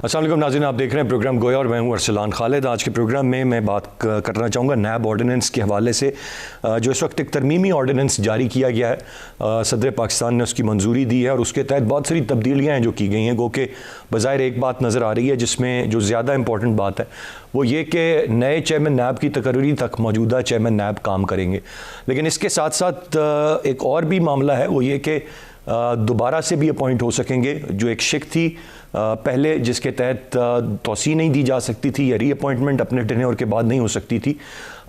अस्सलाम वालेकुम नाज़रीन, आप देख रहे हैं प्रोग्राम गोया और मैं हूं अरसलान खालिद। आज के प्रोग्राम में मैं बात करना चाहूँगा नैब ऑर्डिनेंस के हवाले से। जो इस वक्त एक तरमीमी ऑर्डिनेंस जारी किया गया है, सदर पाकिस्तान ने उसकी मंजूरी दी है और उसके तहत बहुत सारी तब्दीलियाँ हैं जो की गई हैं। गो के बज़ाहिर एक बात नज़र आ रही है जिसमें जो ज़्यादा इंपॉर्टेंट बात है वो ये कि नए चेयरमैन नैब की तकर्री तक मौजूदा चेयरमैन नैब काम करेंगे। लेकिन इसके साथ साथ एक और भी मामला है, वो ये कि दोबारा से भी अपॉइंट हो सकेंगे। जो एक शिक थी पहले जिसके तहत तौसी नहीं दी जा सकती थी या रीअपॉइंटमेंट अपने टेन्योर के बाद नहीं हो सकती थी,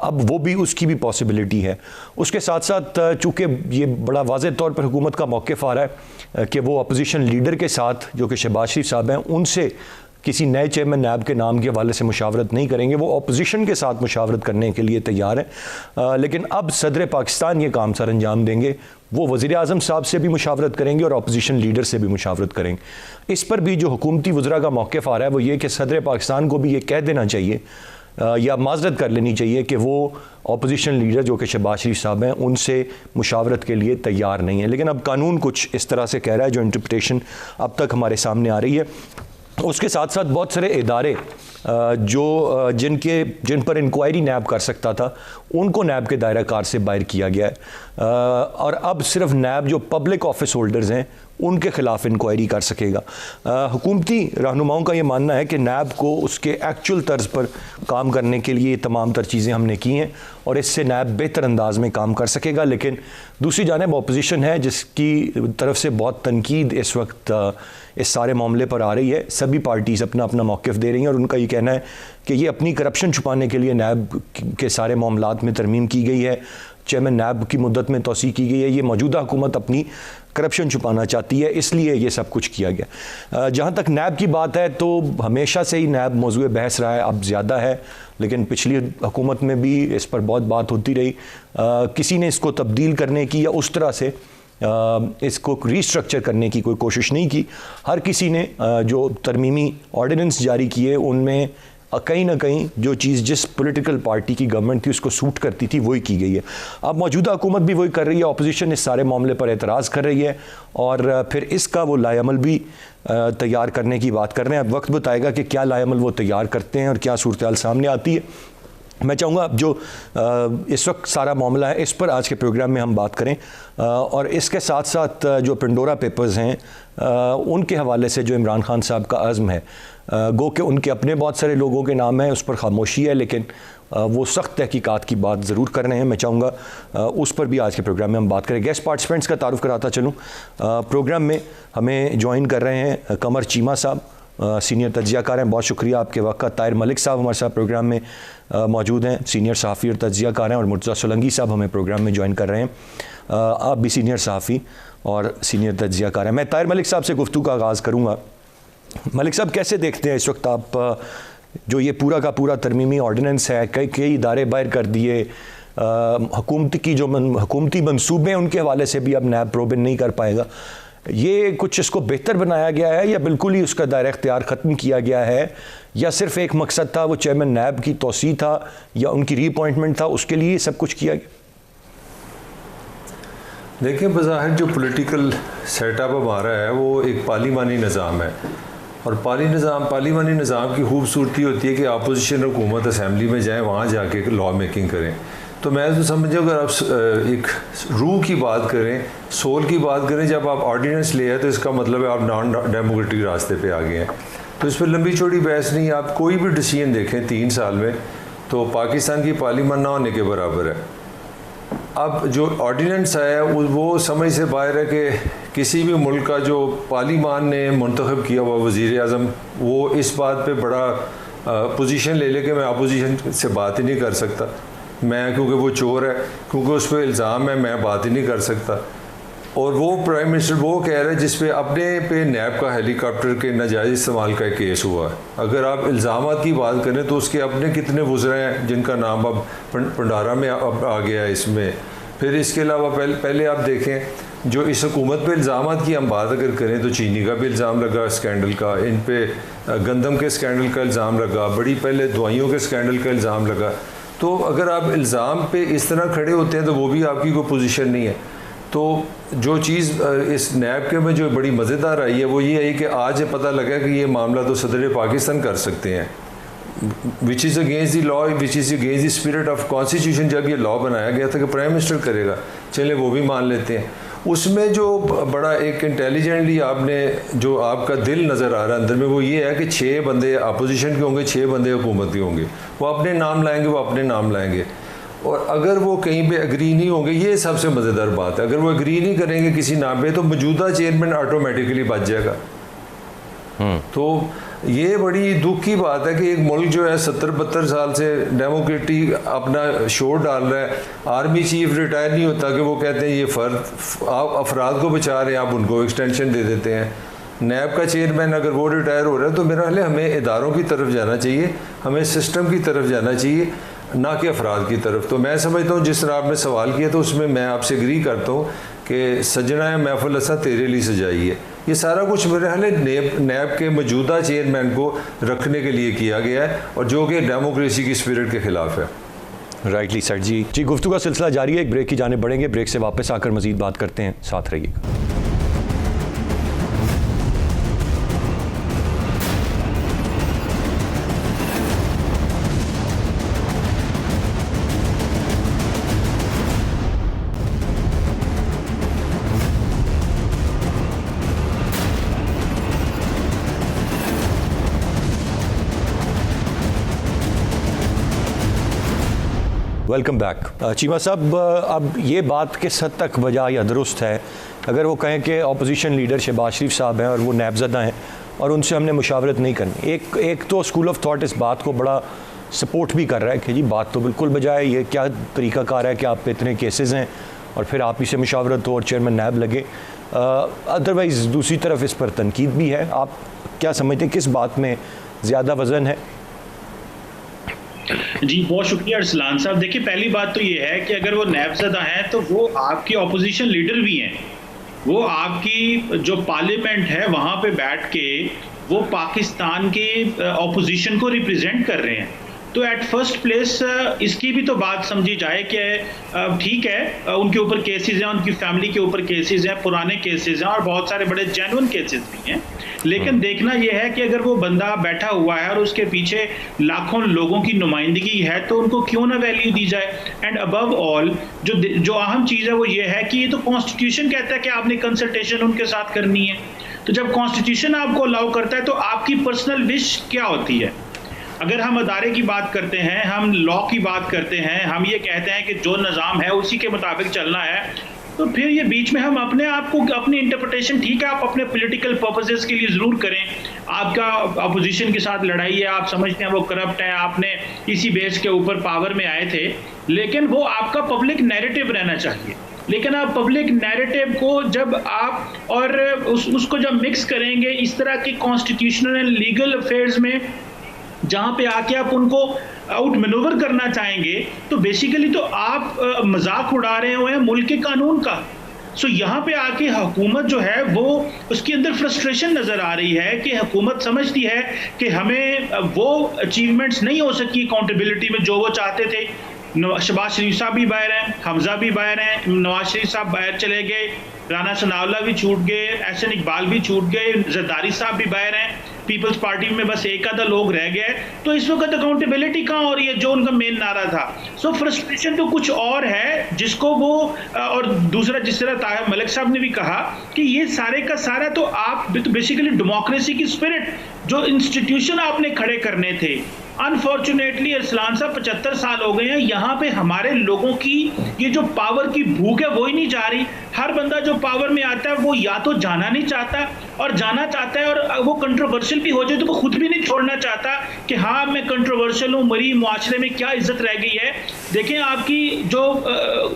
अब वो भी उसकी भी पॉसिबिलिटी है। उसके साथ साथ चूँकि ये बड़ा वाज़ेह तौर पर हुकूमत का मौक़िफ़ आ रहा है कि वो अपोजिशन लीडर के साथ जो कि शहबाज शरीफ साहब हैं उनसे किसी नए चेयरमैन नैब के नाम के हवाले से मुशावरत नहीं करेंगे, वो अपोजिशन के साथ मुशावरत करने के लिए तैयार हैं। लेकिन अब सदर पाकिस्तान ये काम सर अंजाम देंगे, वो वज़ीर आज़म साहब से भी मुशावरत करेंगे और अपोजिशन लीडर से भी मुशावरत करेंगे। इस पर भी जो हुकूमती वज़रा का मौक़िफ़ आ रहा है वो ये कि सदर पाकिस्तान को भी ये कह देना चाहिए या माज़रत कर लेनी चाहिए कि वो अपोजिशन लीडर जो कि शहबाज शरीफ साहब हैं उनसे मुशावरत के लिए तैयार नहीं है। लेकिन अब कानून कुछ इस तरह से कह रहा है, जो इंटरप्रिटेशन अब तक हमारे सामने आ रही है। उसके साथ साथ बहुत सारे इदारे जिन पर इंक्वायरी नैब कर सकता था उनको नैब के दायरा कार से बाहर किया गया है और अब सिर्फ नैब जो पब्लिक ऑफिस होल्डर्स हैं उनके ख़िलाफ़ इंक्वायरी कर सकेगा। हुकूमती रहनुमाओं का ये मानना है कि नैब को उसके एक्चुअल तर्ज पर काम करने के लिए तमाम तर चीज़ें हमने की हैं और इससे नैब बेहतर अंदाज में काम कर सकेगा। लेकिन दूसरी जानिब अपोजिशन है जिसकी तरफ से बहुत तनकीद इस वक्त इस सारे मामले पर आ रही है। सभी पार्टीज़ अपना अपना मौक़िफ़ दे रही हैं और उनका ये कहना है कि ये अपनी करप्शन छुपाने के लिए नैब के सारे मामलात में तरमीम की गई है, चेयरमैन नैब की मुद्दत में तोसी की गई है। ये मौजूदा हुकूमत अपनी करप्शन छुपाना चाहती है, इसलिए ये सब कुछ किया गया। जहाँ तक नैब की बात है तो हमेशा से ही नैब मौजूद बहस रहा है, अब ज़्यादा है, लेकिन पिछली हुकूमत में भी इस पर बहुत बात होती रही। किसी ने इसको तब्दील करने की या उस तरह से इसको रीस्ट्रक्चर करने की कोई कोशिश नहीं की। हर किसी ने जो तरमीमी ऑर्डिनेंस जारी किए उनमें कहीं ना कहीं जो चीज़ जिस पॉलिटिकल पार्टी की गवर्नमेंट थी उसको सूट करती थी वही की गई है। अब मौजूदा हुकूमत भी वही कर रही है, अपोजिशन इस सारे मामले पर एतराज़ कर रही है और फिर इसका वो लाएअमल भी तैयार करने की बात कर रहे हैं। अब वक्त बताएगा कि क्या लाएअमल वो तैयार करते हैं और क्या सूरत हाल सामने आती है। मैं चाहूँगा जो इस वक्त सारा मामला है इस पर आज के प्रोग्राम में हम बात करें और इसके साथ साथ जो पेंडोरा पेपर्स हैं उनके हवाले से जो इमरान खान साहब का अज़्म है, गो के उनके अपने बहुत सारे लोगों के नाम हैं, उस पर खामोशी है, लेकिन वो सख्त तहकीकात की बात ज़रूर कर रहे हैं। मैं चाहूँगा उस पर भी आज के प्रोग्राम में हम बात करें। गेस्ट पार्टिसिपेंट्स का तारुफ कराता चलूँ। प्रोग्राम में हमें ज्वाइन कर रहे हैं कमर चीमा साहब, सीनियर तज्ज़ियाकार हैं, बहुत शुक्रिया आपके वक्त। ताहिर मलिक साहब हमारे साथ प्रोग्राम में मौजूद हैं, सीनियर सहाफ़ी और तज्ज़ियाकार हैं, और मुर्तज़ा सोलंकी साहब हमें प्रोग्राम में ज्वाइन कर रहे हैं। आप भी सीनियर सहाफ़ी और सीनियर तज्ज़ियाकार हैं। मैं ताहिर मलिक साहब से गुफ्तगू का आगाज़ करूँगा। मलिक साहब, कैसे देखते हैं इस वक्त आप जो ये पूरा का पूरा तरमीमी ऑर्डिनेंस है, कई इदारे बाहर कर दिए, हुकूमत की जो हुकूमती मंसूबे उनके हवाले से भी अब नैब प्रोबिन नहीं कर पाएगा, ये कुछ इसको बेहतर बनाया गया है या बिल्कुल ही उसका दायरा इख्तियार ख़त्म किया गया है, या सिर्फ एक मकसद था वो चेयरमैन नैब की तोसी था या उनकी रीअपॉइंटमेंट था, उसके लिए सब कुछ किया गया? देखिए, बज़ाहिर जो पॉलिटिकल सेटअप हमारा है वो एक पार्लिमानी निज़ाम है और पार्लिमानी निज़ाम की खूबसूरती होती है कि अपोजिशन हुकूमत असम्बली में जाएँ, वहाँ जाके लॉ मेकिंग करें। तो मैं तो समझो अगर आप एक रूह की बात करें, सोल की बात करें, जब आप ऑर्डिनेंस ले आए तो इसका मतलब है आप नॉन डेमोक्रेटिक रास्ते पे आ गए हैं। तो इस पर लंबी चौड़ी बहस नहीं। आप कोई भी डिसीजन देखें 3 साल में तो पाकिस्तान की पार्लियामेंट ना होने के बराबर है। अब जो ऑर्डिनेंस है वो समझ से बाहर है कि किसी भी मुल्क का जो पार्लिमान ने मुंतखब किया हुआ वज़ीर आज़म वो इस बात पे बड़ा पोजीशन ले कि मैं अपोजिशन से बात ही नहीं कर सकता, मैं क्योंकि वो चोर है, क्योंकि उस पर इल्ज़ाम है, मैं बात ही नहीं कर सकता। और वो प्राइम मिनिस्टर वो कह रहे हैं जिस पे अपने पे नैब का हेलीकॉप्टर के नाजायज़ इस्तेमाल का केस हुआ है। अगर आप इल्ज़ामात की बात करें तो उसके अपने कितने वज़रा हैं जिनका नाम अब भंडारा में अब आ गया है इसमें। फिर इसके अलावा पहले आप देखें जो इस हुकूमत पे इल्ज़ामात की हम बात अगर करें तो चीनी का भी इल्ज़ाम लगा स्कैंडल का, इन पे गंदम के स्कैंडल का इल्ज़ाम लगा, बड़ी पहले दवाइयों के स्कैंडल का इल्ज़ाम लगा। तो अगर आप इल्ज़ाम पे इस तरह खड़े होते हैं तो वो भी आपकी कोई पोजीशन नहीं है। तो जो चीज़ इस नैब के में जो बड़ी मज़ेदार आई है वो ये है कि आज पता लगा कि ये मामला तो सदर पाकिस्तान कर सकते हैं, which is against the law, which is against the spirit of constitution. जब ये लॉ बनाया गया था कि प्राइम मिनिस्टर करेगा, चले वो भी मान लेते हैं। उसमें जो बड़ा एक इंटेलिजेंटली आपने जो आपका दिल नज़र आ रहा है अंदर में, वो ये है कि 6 बंदे अपोजिशन के होंगे, 6 बंदे हुकूमत के होंगे, वो अपने नाम लाएंगे, वो अपने नाम लाएंगे। और अगर वो कहीं पे एग्री नहीं होंगे, ये सबसे मज़ेदार बात है, अगर वो एग्री नहीं करेंगे किसी नाम पे तो मौजूदा चेयरमैन ऑटोमेटिकली बच जाएगा। तो ये बड़ी दुख की बात है कि एक मुल्क जो है 70-72 साल से डेमोक्रेटिक अपना शोर डाल रहा है, आर्मी चीफ रिटायर नहीं होता कि वो कहते हैं ये फ़र्द आप अफराद को बचा रहे हैं, आप उनको एक्सटेंशन दे देते हैं। नैब का चेयरमैन अगर वो रिटायर हो रहा है तो मेरा ख्याल है हमें इदारों की तरफ जाना चाहिए, हमें सिस्टम की तरफ जाना चाहिए, ना कि अफराद की तरफ। तो मैं समझता हूँ जिस तरह आपने सवाल किया तो उसमें मैं आपसे एग्री करता हूँ कि सजना महफिल असा तेरे लिए सजाई है। ये सारा कुछ मेरे ख्याल है नैब के मौजूदा चेयरमैन को रखने के लिए किया गया है और जो कि डेमोक्रेसी की स्पिरिट के खिलाफ है। राइटली सर जी गुफ्तगू का सिलसिला जारी है, एक ब्रेक की जाने बढ़ेंगे, ब्रेक से वापस आकर मजीद बात करते हैं, साथ रहिएगा। Welcome back. चीमा साहब, अब ये बात किस हद तक वजह या दुरुस्त है अगर वो कहें कि अपोजिशन लीडर शहबाज शरीफ साहब हैं और वो नैबज़दा हैं और उनसे हमने मुशावरत नहीं करनी। एक तो स्कूल ऑफ थॉट इस बात को बड़ा सपोर्ट भी कर रहा है कि जी बात तो बिल्कुल बजाय, ये क्या तरीक़ाकार है कि आप पे इतने केसेस हैं और फिर आप ही से मुशावरत हो और चेयरमैन नैब लगे। अदरवाइज़ दूसरी तरफ इस पर तनकीद भी है। आप क्या समझते हैं किस बात में ज़्यादा वज़न है? जी बहुत शुक्रिया अरसलान साहब। देखिए पहली बात तो ये है कि अगर वो नैबज़दा हैं तो वो आपकी अपोजिशन लीडर भी हैं, वो आपकी जो पार्लियामेंट है वहाँ पे बैठ के वो पाकिस्तान के अपोजिशन को रिप्रेजेंट कर रहे हैं। तो एट फर्स्ट प्लेस इसकी भी तो बात समझी जाए कि ठीक है उनके ऊपर केसेस हैं, उनकी फैमिली के ऊपर केसेस हैं, पुराने केसेस हैं और बहुत सारे बड़े जेन्युइन केसेस भी हैं, लेकिन देखना यह है कि अगर वो बंदा बैठा हुआ है और उसके पीछे लाखों लोगों की नुमाइंदगी है तो उनको क्यों ना वैल्यू दी जाए। एंड अबव ऑल जो अहम चीज़ है वो ये है कि ये तो कॉन्स्टिट्यूशन कहता है कि आपने कंसल्टेशन उनके साथ करनी है। तो जब कॉन्स्टिट्यूशन आपको अलाउ करता है तो आपकी पर्सनल विश क्या होती है? अगर हम अदारे की बात करते हैं, हम लॉ की बात करते हैं, हम ये कहते हैं कि जो निज़ाम है उसी के मुताबिक चलना है, तो फिर ये बीच में हम अपने आप को अपनी इंटरप्रिटेशन, ठीक है आप अपने पॉलिटिकल पर्पसेस के लिए ज़रूर करें, आपका अपोजिशन के साथ लड़ाई है, आप समझते हैं वो करप्ट है, आपने इसी बेस के ऊपर पावर में आए थे, लेकिन वो आपका पब्लिक नैरेटिव रहना चाहिए। लेकिन आप पब्लिक नैरेटिव को जब आप और उसको जब मिक्स करेंगे इस तरह के कॉन्स्टिट्यूशनल एंड लीगल अफेयर्स में, जहाँ पे आके आप उनको आउट मैनूवर करना चाहेंगे, तो बेसिकली तो आप मजाक उड़ा रहे हुए हैं मुल्क के कानून का। सो यहाँ पे आके हुकूमत जो है वो उसके अंदर फ्रस्ट्रेशन नज़र आ रही है कि हुकूमत समझती है कि हमें वो अचीवमेंट्स नहीं हो सकी अकाउंटेबिलिटी में जो वो चाहते थे। शहबाज शरीफ साहब भी बाहर हैं, हमजा भी बाहर हैं, नवाज शरीफ साहब बाहर चले गए, राना सनाउल्लाह भी छूट गए, एहसन इकबाल भी छूट गए, जरदारी साहब भी बाहर हैं, पीपल्स पार्टी में बस एक आधा लोग रह गए। तो इस वक्त अकाउंटेबिलिटी कहाँ हो रही है जो उनका मेन नारा था? सो फ्रस्ट्रेशन तो कुछ और है जिसको वो और दूसरा जिस तरह ताहिर मलिक साहब ने भी कहा कि ये सारे का सारा तो आप बेसिकली डेमोक्रेसी की स्पिरिट जो इंस्टीट्यूशन आपने खड़े करने थे, अनफॉर्चुनेटली अरसलान साहब 75 साल हो गए हैं, यहाँ पे हमारे लोगों की ये जो पावर की भूख है वो ही नहीं जा रही। हर बंदा जो पावर में आता है वो या तो जाना नहीं चाहता और जाना चाहता है और वो कंट्रोवर्शियल भी हो जाए तो वो खुद भी नहीं छोड़ना चाहता कि हाँ मैं कंट्रोवर्शियल हूँ, मेरी मुआशरे में क्या इज्जत रह गई है। देखें आपकी जो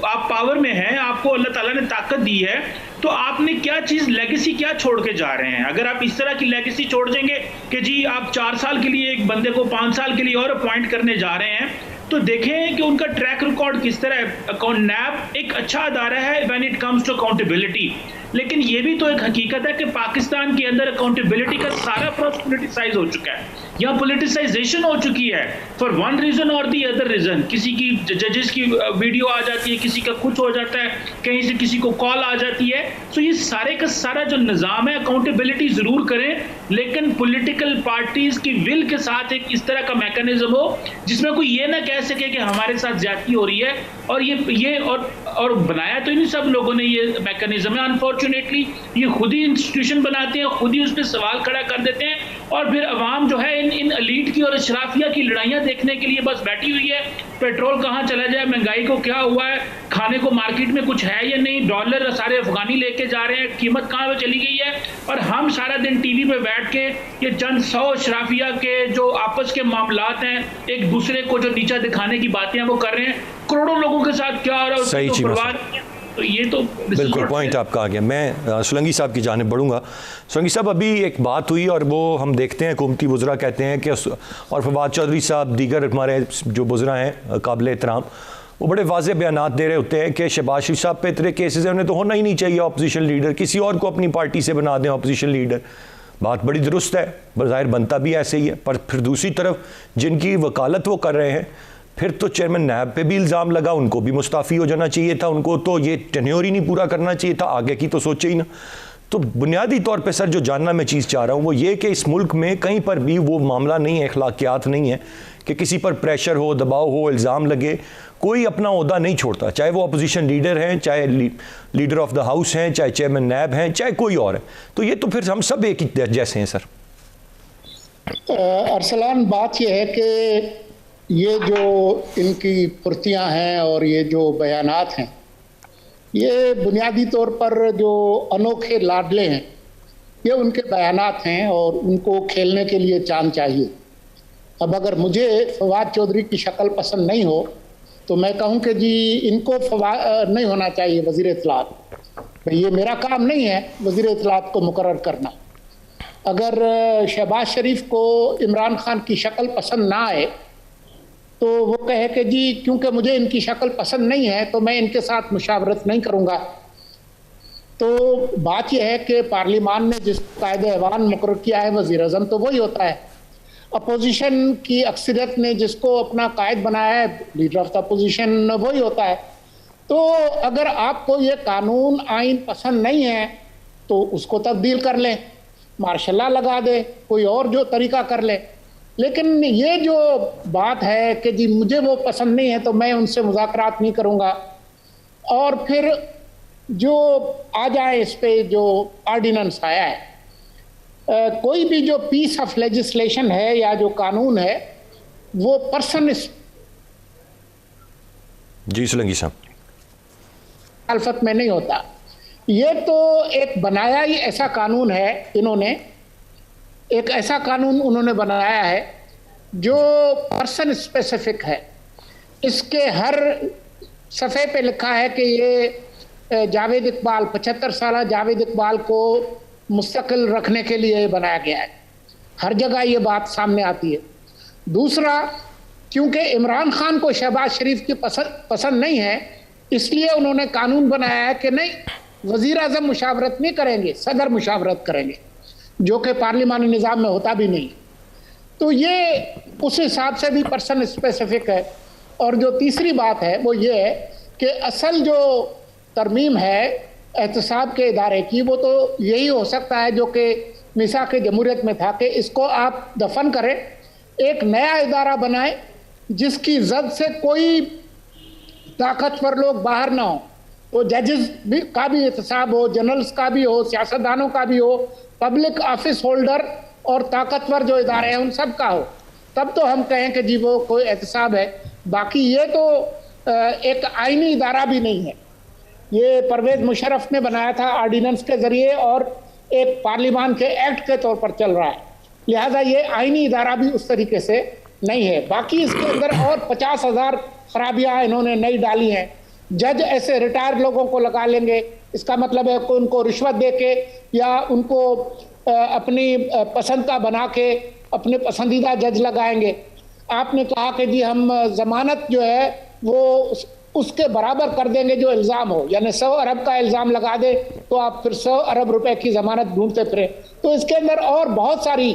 आप पावर में हैं, आपको अल्लाह ताला ने ताकत दी है, तो आपने क्या चीज़ लेगेसी क्या छोड़ के जा रहे हैं? अगर आप इस तरह की लेगेसी छोड़ देंगे कि जी आप 4 साल के लिए एक बंदे को 5 साल के लिए और अपॉइंट करने जा रहे हैं, तो देखें कि उनका ट्रैक रिकॉर्ड किस तरह है। नैब एक अच्छा अदारा है when it comes to accountability, लेकिन ये भी तो एक हकीकत है कि पाकिस्तान के अंदर अकाउंटेबिलिटी का सारा प्रोसेस पोलिटिसाइज हो चुका है, या पोलिटिसाइजेशन हो चुकी है फॉर वन रीजन और दी अदर रीजन। किसी की जजेस की वीडियो आ जाती है, किसी का कुछ हो जाता है, कहीं से किसी को कॉल आ जाती है। तो ये सारे का सारा जो निज़ाम है, अकाउंटेबिलिटी जरूर करें, लेकिन पॉलिटिकल पार्टीज की विल के साथ एक इस तरह का मैकेनिज्म हो जिसमें कोई ये ना कह सके कि हमारे साथ ज्यादती हो रही है। और ये और बनाया तो नहीं सब लोगों ने ये मैकेनिज्म है, अनफॉर्चुनेटली ये खुद ही इंस्टीट्यूशन बनाते हैं, खुद ही उस पर सवाल खड़ा कर देते हैं, और फिर अवाम जो है इन एलीट की और अशराफिया की लड़ाइयाँ देखने के लिए बस बैठी हुई है। पेट्रोल कहाँ चला जाए, महंगाई को क्या हुआ है, खाने को मार्केट में कुछ है या नहीं, डॉलर सारे अफगानी लेके जा रहे हैं, कीमत कहाँ पे चली गई है, और हम सारा दिन टीवी पे बैठ के ये चंद 100 अशराफिया के जो आपस के मामलात हैं, एक दूसरे को जो नीचा दिखाने की बातें हैं वो कर रहे हैं। करोड़ों लोगों के साथ क्या हो रहा है सही चीज़, तो ये तो बिल्कुल पॉइंट आपका आ गया। मैं सोलंकी साहब की जानिब बढ़ूंगा। सोलंकी साहब, अभी एक बात हुई और वो हम देखते हैं हुकूमती वज़रा कहते हैं कि, और फवाद चौधरी साहब दीगर हमारे जो वज़रा हैं काबिल एहतराम, वो बड़े वाज़ेह बयानात दे रहे होते हैं कि शहबाज शरीफ साहब पे इतने केसेस हैं, उन्हें तो होना ही नहीं चाहिए अपोजिशन लीडर, किसी और को अपनी पार्टी से बना दें अपोजिशन लीडर। बात बड़ी दुरुस्त है, ज़ाहिर बनता भी ऐसे ही है, पर फिर दूसरी तरफ जिनकी वकालत वो कर रहे हैं, फिर तो चेयरमैन नैब पे भी इल्ज़ाम लगा, उनको भी मुस्ताफ़ी हो जाना चाहिए था, उनको तो ये टेन्योर ही नहीं पूरा करना चाहिए था, आगे की तो सोचे ही ना। तो बुनियादी तौर पे सर जो जानना मैं चीज़ चाह रहा हूँ वो ये कि इस मुल्क में कहीं पर भी वो मामला नहीं है, अखलाकियात नहीं है कि किसी पर प्रेशर हो, दबाव हो, इल्ज़ाम लगे, कोई अपना ओहदा नहीं छोड़ता, चाहे वो अपोजिशन लीडर हैं, चाहे लीडर ऑफ द हाउस हैं, चाहे चेयरमैन नैब हैं, चाहे कोई और है। तो ये तो फिर हम सब एक ही जैसे हैं सर। अरसलान, बात यह है कि ये जो इनकी फुर्तियाँ हैं और ये जो बयानात हैं, ये बुनियादी तौर पर जो अनोखे लाडले हैं, ये उनके बयानात हैं और उनको खेलने के लिए चांद चाहिए। अब अगर मुझे फवाद चौधरी की शक्ल पसंद नहीं हो तो मैं कहूँ कि जी इनको नहीं होना चाहिए वज़ीर इत्तलात। ये मेरा काम नहीं है वज़ीर इत्तलात को मुकर्रर करना। अगर शहबाज शरीफ को इमरान खान की शक्ल पसंद ना आए तो वो कहे कि जी क्योंकि मुझे इनकी शक्ल पसंद नहीं है तो मैं इनके साथ मुशावरत नहीं करूँगा। तो बात यह है कि पार्लिमान ने जिस कायदे-ए-ऐवान मुकर्रर किया है वज़ीर आज़म तो वही होता है। अपोजिशन की अक्सरियत ने जिसको अपना कायद बनाया है, लीडर ऑफ द अपोजिशन, वही होता है। तो अगर आपको ये कानून आइन पसंद नहीं है तो उसको तब्दील कर लें, मार्शल लॉ लगा दे, कोई और जो तरीका कर ले। लेकिन ये जो बात है कि जी मुझे वो पसंद नहीं है तो मैं उनसे मुज़ाकरात नहीं करूँगा, और फिर जो आ जाए इस पे जो ऑर्डिनेंस आया है, कोई भी जो पीस ऑफ लेजिस्लेशन है या जो कानून है वो पर्सन जी सोलंकी साहब मुखालफत में नहीं होता। ये तो एक बनाया ही ऐसा कानून है, इन्होंने एक ऐसा कानून उन्होंने बनाया है जो पर्सन स्पेसिफिक है। इसके हर सफ़े पे लिखा है कि ये जावेद इकबाल 75 साल जावेद इकबाल को मुस्तकिल रखने के लिए बनाया गया है। हर जगह ये बात सामने आती है। दूसरा, क्योंकि इमरान खान को शहबाज शरीफ की पसंद नहीं है, इसलिए उन्होंने कानून बनाया है कि नहीं, वज़ीर आज़म मुशावरत नहीं करेंगे, सदर मुशावरत करेंगे, जो कि पार्लिमानी निज़ाम में होता भी नहीं। तो ये उस हिसाब से भी पर्सन स्पेसिफिक है। और जो तीसरी बात है वो ये है कि असल जो तरमीम है एहतसाब के इदारे की, वो तो यही हो सकता है जो कि मिसाक जमहूरियत में था कि इसको आप दफन करें, एक नया इदारा बनाएं जिसकी जद से कोई ताकतवर लोग बाहर ना हो। तो जजेस भी का भी एहतसाब हो, जनरल्स का भी हो, सियासतदानों का भी हो, पब्लिक ऑफिस होल्डर और ताकतवर जो इदारे हैं उन सब का हो, तब तो हम कहें कि जी वो कोई एहतसाब है। बाकी ये तो एक आईनी इदारा भी नहीं है, ये परवेज़ मुशर्रफ ने बनाया था ऑर्डिनेंस के ज़रिए और एक पार्लिमान के एक्ट के तौर पर चल रहा है, लिहाजा ये आईनी इदारा भी उस तरीके से नहीं है। बाकी इसके अंदर और 50,000 खराबियाँ इन्होंने नई डाली हैं। जज ऐसे रिटायर्ड लोगों को लगा लेंगे, इसका मतलब है कि उनको रिश्वत दे के या उनको अपनी पसंद का बना के अपने पसंदीदा जज लगाएंगे। आपने कहा कि जी हम ज़मानत जो है वो उसके बराबर कर देंगे जो इल्ज़ाम हो, यानी 100 अरब का इल्ज़ाम लगा दे तो आप फिर 100 अरब रुपए की ज़मानत ढूंढते फिरे। तो इसके अंदर और बहुत सारी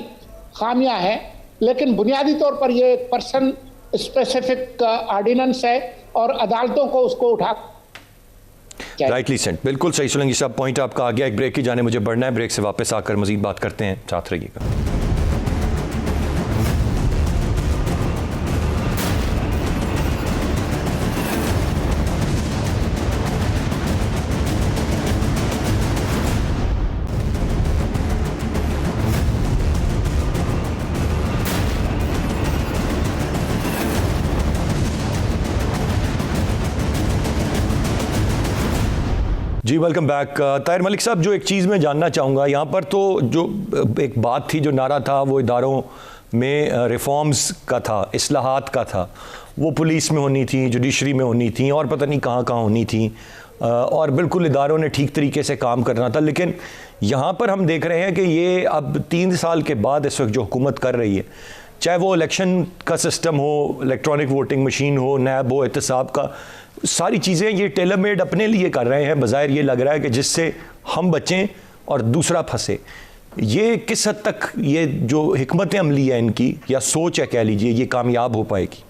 खामियां हैं, लेकिन बुनियादी तौर पर ये एक पर्सन स्पेसिफिक ऑर्डिनेंस है और अदालतों को उसको उठा राइटली सेंट। बिल्कुल सही सोलंकी साहब, पॉइंट आपका आ गया। एक ब्रेक की जाने मुझे बढ़ना है, ब्रेक से वापस आकर मजीद बात करते हैं, साथ रहिएगा। जी वेलकम बैक। ताहिर मलिक साहब, जो एक चीज़ मैं जानना चाहूँगा यहाँ पर, तो जो एक बात थी, जो नारा था वो इदारों में रिफॉर्म्स का था, इस्लाहात का था, वो पुलिस में होनी थी, जुडिशरी में होनी थी और पता नहीं कहाँ कहाँ होनी थी, और बिल्कुल इदारों ने ठीक तरीके से काम करना था। लेकिन यहाँ पर हम देख रहे हैं कि ये अब 3 साल के बाद इस वक्त जो हुकूमत कर रही है, चाहे वो इलेक्शन का सिस्टम हो, इलेक्ट्रॉनिक वोटिंग मशीन हो, नैब हो, एहतसाब का, सारी चीज़ें ये टेलर मेड अपने लिए कर रहे हैं। बज़ाहिर ये लग रहा है कि जिससे हम बचें और दूसरा फंसे। ये किस हद तक ये जो हिकमत अमली है इनकी, या सोच है कह लीजिए, ये कामयाब हो पाएगी?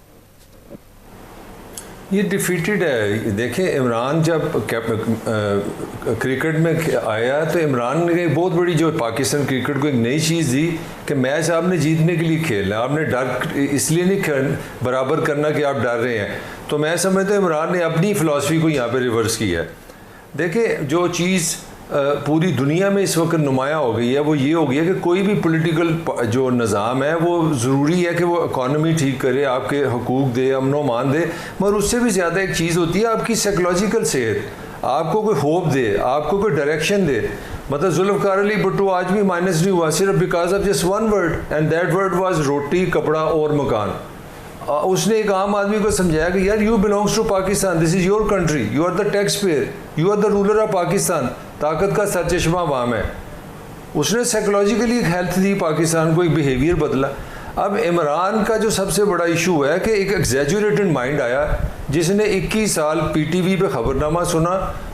ये डिफीटेड है। देखें, इमरान जब क्रिकेट में आया तो इमरान ने बहुत बड़ी, जो पाकिस्तान क्रिकेट को एक नई चीज़ दी कि मैच आपने जीतने के लिए खेलना, आपने डर इसलिए नहीं बराबर करना कि आप डर रहे हैं। तो मैं समझता हूँ इमरान ने अपनी फ़िलासफ़ी को यहाँ पे रिवर्स किया है। देखें, जो चीज़ पूरी दुनिया में इस वक्त नुमाया हो गई है वो ये हो गई है कि कोई भी पॉलिटिकल जो निज़ाम है वो ज़रूरी है कि वो इकॉनमी ठीक करे, आपके हकूक़ दे, अमनो मान दे, मगर उससे भी ज़्यादा एक चीज़ होती है आपकी साइकोलॉजिकल सेहत, आपको कोई होप दे, आपको कोई डायरेक्शन दे। मतलब जुल्फ़िकार अली भुट्टो आज भी माइनस नहीं हुआ सिर्फ because of just one word, and that word was रोटी, कपड़ा और मकान। उसने एक आम आदमी को समझाया कि यार you belongs to Pakistan, this is your country, you are the tax payer, you are the ruler of Pakistan, ताकत का सरचश्मा वाम है। उसने साइकोलॉजिकली एक हेल्थ दी पाकिस्तान को, एक बिहेवियर बदला। अब इमरान का जो सबसे बड़ा इशू है कि एक एग्जैजुरेटेड माइंड आया जिसने 21 साल पीटीवी पे खबरनामा सुना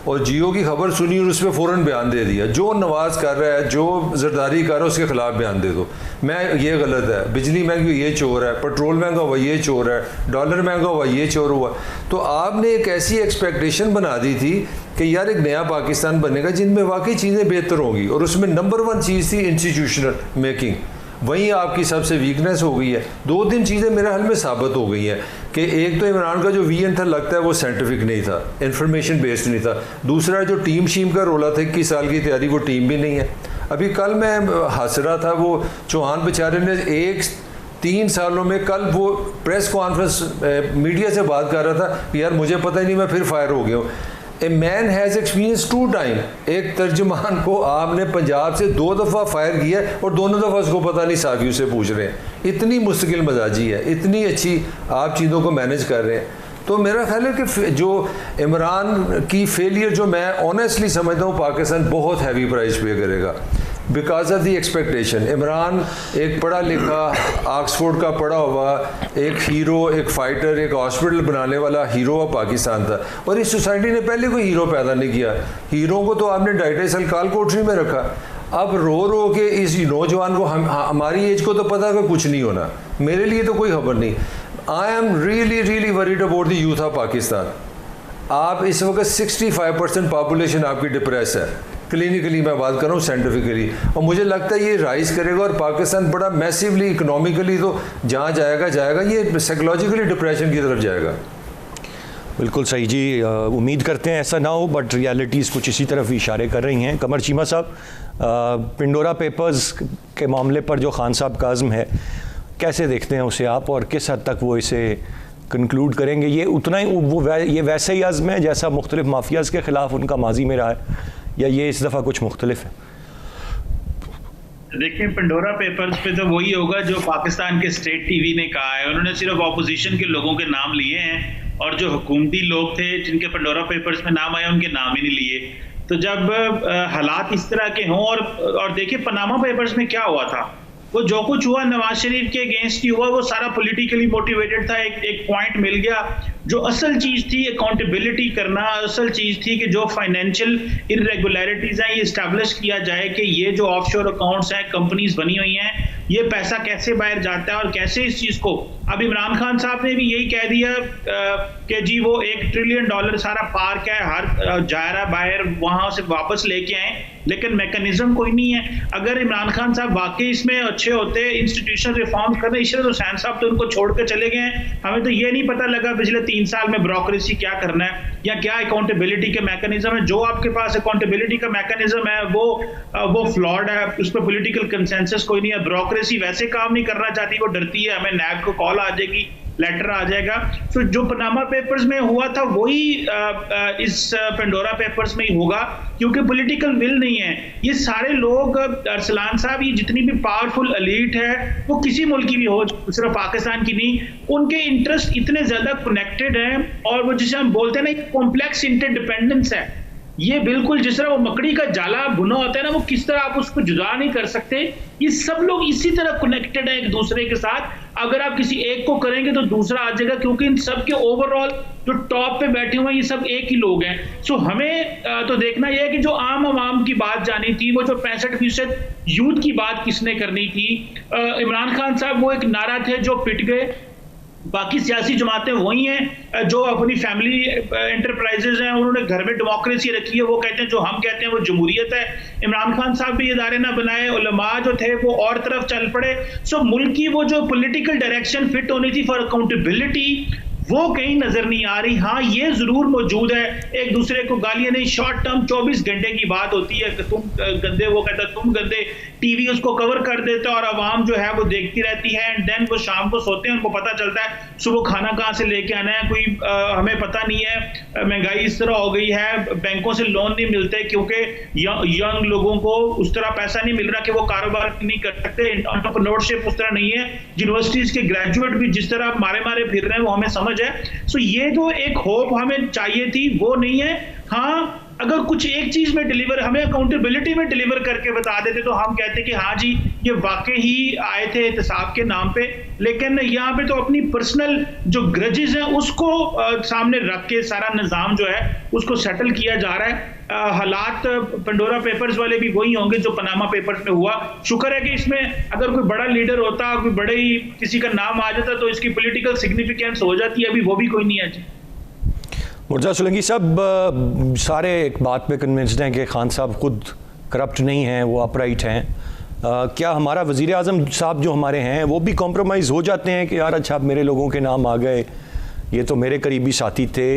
और जियो की खबर सुनी और उस पर फ़ौरन बयान दे दिया। जो नवाज कर रहा है, जो जरदारी कर रहा है, उसके खिलाफ बयान दे दो। मैं ये गलत है, बिजली महंगी ये चोर है, पेट्रोल महंगा हुआ ये चोर है, डॉलर महंगा हुआ ये चोर हुआ। तो आपने एक ऐसी एक्सपेक्टेशन बना दी थी कि यार एक नया पाकिस्तान बनेगा जिनमें वाकई चीज़ें बेहतर होंगी, और उसमें नंबर 1 चीज़ थी इंस्टीट्यूशनल मेकिंग। वहीं आपकी सबसे वीकनेस हो गई है। 2-3 चीज़ें मेरे हाल में साबित हो गई हैं कि एक तो इमरान का जो वीएन था लगता है वो साइंटिफिक नहीं था, इंफॉर्मेशन बेस्ड नहीं था। दूसरा जो टीम शीम का रोला था 21 साल की तैयारी, वो टीम भी नहीं है। अभी कल मैं हंस रहा था, वो चौहान बेचारे ने 3 सालों में, कल वो प्रेस कॉन्फ्रेंस मीडिया से बात कर रहा था, यार मुझे पता ही नहीं, मैं फिर फायर हो गया हूँ। A man has experience 2 time. एक तर्जमान को आपने पंजाब से 2 दफ़ा फायर किया और दोनों दफ़ा उसको पता नहीं, साफियों से पूछ रहे हैं। इतनी मुश्किल मजाजी है, इतनी अच्छी आप चीज़ों को मैनेज कर रहे हैं। तो मेरा ख्याल है कि जो इमरान की फेलियर, जो मैं ऑनेस्टली समझता हूँ, पाकिस्तान बहुत हैवी प्राइस पे करेगा because of the expectation. Imran एक पढ़ा लिखा, ऑक्सफोर्ड का पढ़ा हुआ एक हीरो, एक फाइटर, एक हॉस्पिटल बनाने वाला हीरो ऑफ पाकिस्तान था, और इस सोसाइटी ने पहले कोई हीरो पैदा नहीं किया। हीरो को तो आपने 2.5 साल काल कोठरी में रखा। अब रो रो के इस नौजवान को, हमारी एज को तो पता कि कुछ नहीं होना, मेरे लिए तो कोई खबर नहीं। I am really worried about the youth of Pakistan. आप इस वक्त 65% पॉपुलेशन आपकी डिप्रेस है, क्लिनिकली मैं बात कर रहा हूँ, साइंटिफिकली, और मुझे लगता है ये राइज करेगा और पाकिस्तान बड़ा मैसिवली इकोनॉमिकली तो जहाँ जाएगा ये साइकोलॉजिकली डिप्रेशन की तरफ जाएगा। बिल्कुल सही जी, उम्मीद करते हैं ऐसा ना हो, बट रियलिटीज़ कुछ इसी तरफ इशारे कर रही हैं। कमर चीमा साहब, पिंडोरा पेपर्स के मामले पर जो खान साहब का अज़्म है, कैसे देखते हैं उसे आप, और किस हद तक वो इसे कंक्लूड करेंगे? ये उतना ही ये वैसे ही अज़्म है जैसा मुख्तलिफ माफियाज़ के ख़िलाफ़ उनका माजी में रहा है, या ये इस दफ़ा कुछ मुख्तलिफ है? देखिए, पंडोरा पेपर्स पे तो वही होगा जो पाकिस्तान के स्टेट टीवी ने कहा है। उन्होंने सिर्फ ऑपोजिशन के लोगों के नाम लिए हैं और जो हुकूमती लोग थे जिनके पंडोरा पेपर्स में नाम आया उनके नाम ही नहीं लिए। तो जब हालात इस तरह के हों, और देखिए पनामा पेपर्स में क्या हुआ था, वो जो कुछ हुआ नवाज शरीफ के अगेंस्ट ही हुआ, वो सारा पॉलिटिकली मोटिवेटेड था। एक पॉइंट मिल गया। जो असल चीज थी अकाउंटेबिलिटी करना, असल चीज थी कि जो फाइनेंशियल इरेगुलरिटीज हैं ये इस्टेब्लिश किया जाए कि ये जो ऑफशोर अकाउंट्स हैं, कंपनीज बनी हुई हैं, ये पैसा कैसे बाहर जाता है और कैसे इस चीज को। अब इमरान खान साहब ने भी यही कह दिया कि जी वो $1 ट्रिलियन सारा पार्क है, हर जा रहा बाहर, वहां से वापस लेके आए, लेकिन मैकेनिज्म कोई नहीं है। अगर इमरान खान साहब वाकई इसमें अच्छे होते, इंस्टीट्यूशनल रिफॉर्म करने, इशरत हुसैन साहब तो उनको छोड़ कर चले गए हैं। हमें तो ये नहीं पता लगा पिछले 3 साल में ब्रोक्रेसी क्या करना है या क्या अकाउंटेबिलिटी के मैकेनिज्म है। जो आपके पास अकाउंटेबिलिटी का मैकेनिज्म है वो फ्लॉड है, उस पर पॉलिटिकल कंसेंसस कोई नहीं है। ब्रोक्रेसी वैसे काम नहीं करना चाहती, वो डरती है हमें नैब को कॉल आ जाएगी, लेटर आ जाएगा। तो जो पनामा पेपर्स में हुआ था वही इस पेंडोरा पेपर्स में ही होगा, क्योंकि पॉलिटिकल विल नहीं है। ये सारे लोग, अरसलान साहब, ये जितनी भी पावरफुल एलीट है, वो किसी मुल्क की भी हो, सिर्फ पाकिस्तान की नहीं, उनके इंटरेस्ट इतने ज्यादा कनेक्टेड हैं, और वो जिसे हम बोलते हैं ना कॉम्प्लेक्स इंटरडिपेंडेंस है। ये बिल्कुल जिस तरह वो मकड़ी का जाला बुना होता है ना, वो किस तरह आप उसको जुदा नहीं कर सकते, ये सब लोग इसी तरह कनेक्टेड है एक दूसरे के साथ। अगर आप किसी एक को करेंगे तो दूसरा आ जाएगा, क्योंकि इन सब के ओवरऑल जो टॉप पे बैठे हुए हैं ये सब एक ही लोग हैं। सो हमें तो देखना यह है कि जो आम आवाम की बात जानी थी, वो जो 65% यूथ की बात किसने करनी थी। इमरान खान साहब वो एक नारा थे जो पिट गए। बाकी सियासी जमातें वही हैं जो अपनी फैमिली एंटरप्राइजेज हैं, उन्होंने घर में डेमोक्रेसी रखी है, वो कहते हैं जो हम कहते हैं वो जमहूरियत है। इमरान खान साहब भी इदारे ना बनाए, उलमा जो थे वो और तरफ चल पड़े। सो मुल्क की वो जो पॉलिटिकल डायरेक्शन फिट होनी थी फॉर अकाउंटेबिलिटी, वो कहीं नजर नहीं आ रही। हाँ, ये जरूर मौजूद है, एक दूसरे को गालियां नहीं, शॉर्ट टर्म 24 घंटे की बात होती है कि तुम गंदे, वो कहता है तुम गंदे, टीवी उसको कवर कर देता है और आवाम जो है वो देखती रहती है। एंड देन वो शाम को सोते हैं, उनको पता चलता है सुबह खाना कहाँ से लेके आना है, कोई हमें पता नहीं है, महंगाई इस तरह हो गई है, बैंकों से लोन नहीं मिलते क्योंकि यंग लोगों को उस तरह पैसा नहीं मिल रहा कि वो कारोबार नहीं कर सकते, एंटरप्रेन्योरशिप उस तरह नहीं है, यूनिवर्सिटीज के ग्रेजुएट भी जिस तरह मारे मारे फिर रहे हैं वो हमें समझ है। सो ये जो एक होप हमें चाहिए थी वो नहीं है। हाँ, अगर कुछ एक चीज में डिलीवर, हमें अकाउंटेबिलिटी में डिलीवर करके बता देते तो हम कहते कि हाँ जी ये वाकई ही आए थे एहतसाब के नाम पे, लेकिन यहाँ पे तो अपनी पर्सनल जो ग्रजेस हैं उसको सामने रख के सारा निजाम जो है उसको सेटल किया जा रहा है। हालात पेंडोरा पेपर्स वाले भी वही होंगे जो पनामा पेपर्स में हुआ। शुक्र है कि इसमें अगर कोई बड़ा लीडर होता, कोई बड़े ही किसी का नाम आ जाता तो इसकी पॉलिटिकल सिग्निफिकेंस हो जाती है, अभी वो भी कोई नहीं है जी। मुर्तज़ा सोलंकी साहब सारे एक बात पे कन्विंस्ड हैं कि खान साहब खुद करप्ट नहीं हैं, वो अपराइट हैं। क्या हमारा वज़ीर आज़म साहब जो हमारे हैं वो भी कॉम्प्रोमाइज़ हो जाते हैं कि यार अच्छा मेरे लोगों के नाम आ गए, ये तो मेरे करीबी साथी थे,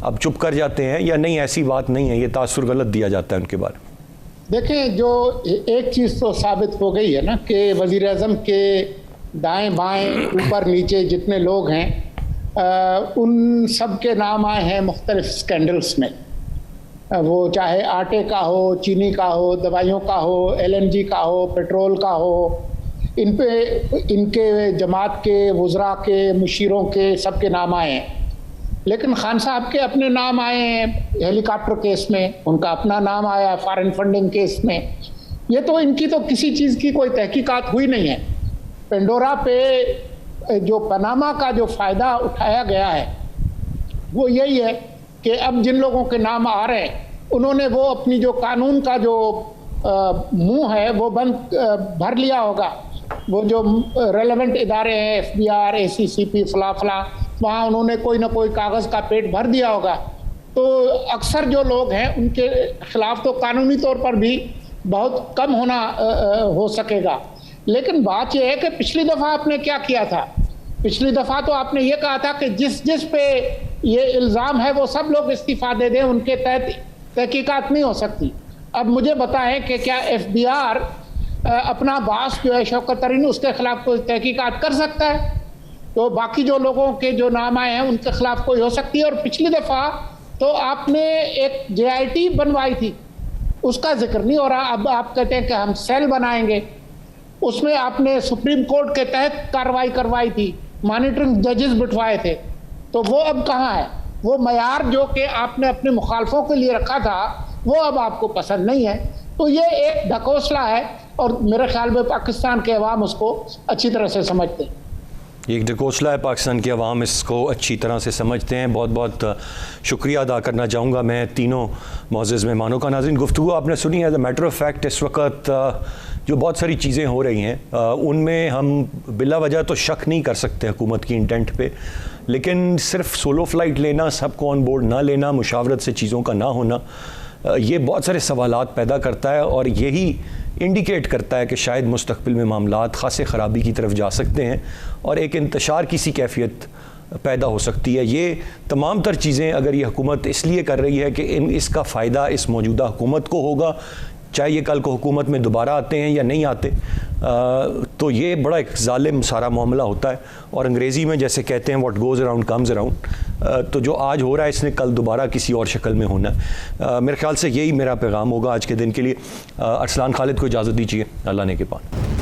अब चुप कर जाते हैं, या नहीं ऐसी बात नहीं है, ये तासुर गलत दिया जाता है उनके बारे में? देखें, जो एक चीज़ तो साबित हो गई है ना कि वज़ीर आज़म के दाएं बाएं ऊपर नीचे जितने लोग हैं उन सब के नाम आए हैं मुख्तलिफ स्कैंडल्स में। वो चाहे आटे का हो, चीनी का हो, दवाइयों का हो, LNG का हो, पेट्रोल का हो, इन पे इनके जमात के वज़रा के मुशीरों के सब के नाम आए हैं। लेकिन खान साहब के अपने नाम आए हैं हेलीकॉप्टर केस में, उनका अपना नाम आया फॉरेन फंडिंग केस में। ये तो इनकी तो किसी चीज़ की कोई तहकीकात हुई नहीं है। पेंडोरा पे जो पनामा का जो फ़ायदा उठाया गया है वो यही है कि अब जिन लोगों के नाम आ रहे हैं उन्होंने वो अपनी जो कानून का जो मुंह है वो बंद भर लिया होगा। वो जो रेलेवेंट इदारे हैं FBR, ACCP, फला वहाँ उन्होंने कोई ना कोई कागज़ का पेट भर दिया होगा। तो अक्सर जो लोग हैं उनके ख़िलाफ़ तो कानूनी तौर पर भी बहुत कम होना हो सकेगा। लेकिन बात यह है कि पिछली दफ़ा आपने क्या किया था? पिछली दफ़ा तो आपने ये कहा था कि जिस पे ये इल्ज़ाम है वो सब लोग इस्तीफ़ा दे दें, उनके तहत तहकीकात नहीं हो सकती। अब मुझे बताएं कि क्या FBR अपना बास जो है शौकत तरीन, उसके ख़िलाफ़ कोई तहकीकात कर सकता है? तो बाकी जो लोगों के जो नाम आए हैं उनके ख़िलाफ़ कोई हो सकती है। और पिछली दफ़ा तो आपने एक JIT बनवाई थी, उसका जिक्र नहीं हो रहा। अब आप कहते हैं कि हम सेल बनाएंगे, उसमें आपने सुप्रीम कोर्ट के तहत कार्रवाई करवाई थी, मॉनिटरिंग जजेस बिठवाए थे, तो वो अब कहाँ है? वो मयार जो कि आपने अपने मुखालफों के लिए रखा था वो अब आपको पसंद नहीं है। तो ये एक ढकोसला है और मेरे ख्याल में पाकिस्तान के अवाम उसको अच्छी तरह से समझते हैं। एक ढकोसला है, पाकिस्तान की आवाम इसको अच्छी तरह से समझते हैं। बहुत बहुत शुक्रिया अदा करना चाहूँगा मैं तीनों मौजूद मेहमानों का। नाज़रीन, गुफ्तगू आपने सुनी। As a matter of fact इस वक्त जो बहुत सारी चीज़ें हो रही हैं उनमें हम बिला वजह तो शक नहीं कर सकते हुकूमत की इंटेंट पे, लेकिन सिर्फ सोलो फ्लाइट लेना, सबको ऑन बोर्ड ना लेना, मुशावरत से चीज़ों का ना होना, ये बहुत सारे सवालात पैदा करता है और यही इंडिकेट करता है कि शायद मुस्तकबिल में मामलात खासे ख़राबी की तरफ जा सकते हैं और एक इंतशार की सी कैफियत पैदा हो सकती है। ये तमाम तर चीज़ें अगर ये हुकूमत इसलिए कर रही है कि इसका फ़ायदा इस मौजूदा हुकूमत को होगा, चाहे ये कल को हुकूमत में दोबारा आते हैं या नहीं आते, तो ये बड़ा एक जालिम सारा मामला होता है। और अंग्रेज़ी में जैसे कहते हैं what goes around comes around, तो जो आज हो रहा है इसने कल दोबारा किसी और शक्ल में होना है। मेरे ख्याल से यही मेरा पैगाम होगा आज के दिन के लिए। अरसलान खालिद को इजाज़त दीजिए। अल्लाह ने के पान।